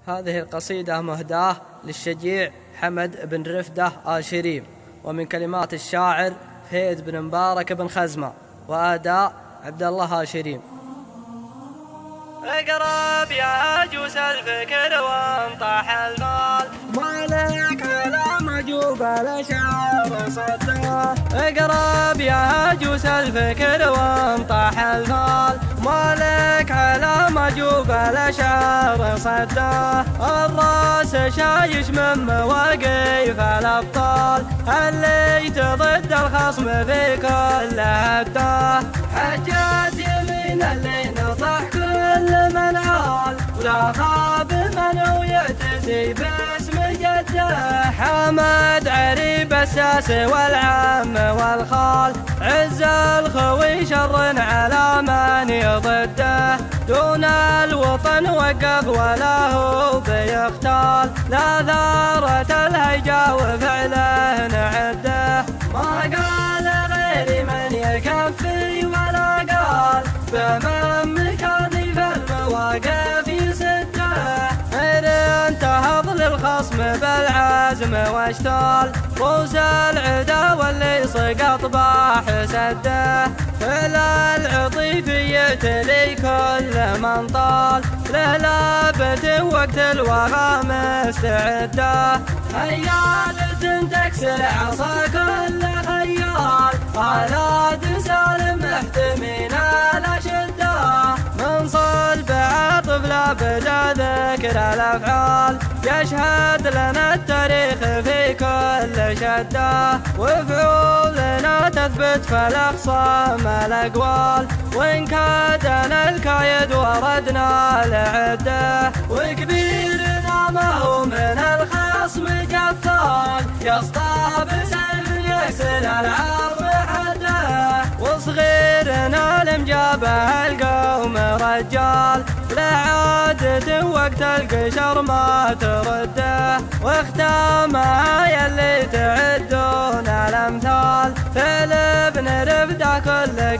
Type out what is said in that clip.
هذه القصيدة مهداة للشجيع حمد بن رفدة آل شريم، ومن كلمات الشاعر فهيد بن مبارك بن خزمة، وأداء عبد الله آل شريم. اقرب يا عجوز الفكر وانطح المال، مالك على مجوب الأشعار صداه. اقرب يا عجوز الفكر وانطح المال، مالك على مجوب الأشعار صداه. الراس شايش من مواقف الأبطال، هليت ضد الخصم في كل هداه. حجات يمين اللي نطح كل من عال، ولا خاب من هو يعتزي باسم جده. حمد عريب الساس والعم والخال، عز الخوي شر على من يضده. دون الوطن وقف ولا هو بيختال، لا ثارة الهيجا وفعله نعده. ما قال غيري من يكفي ولا قال، بمن مكاني في المواقف يسده. انتهض للخصم بالعزم واشتال، روس العدا واللي سقط باح سده. فعل العطيفية لي كل من طال، له لابة وقت الوغى مستعده. خيالة تكسر عصا كل خيال، آلات سالم محتمين الأشده. من صلب عاطف لابد ذكر الأفعال، يشهد لنا التاريخ في كل شده. وفعولنا تثبت فالأخصام الأقوال، وإن كادنا الكايد وردنا لعده. وكبيرنا ما هو من الخصم جفال، يسطى بسيف يكسر العرض حده. وصغيرنا لمجابه القوم رجال، لا عادة وقت القشر ما ترده. واختامها يلي تعدون الأمثال، فعل ابن رفدة كل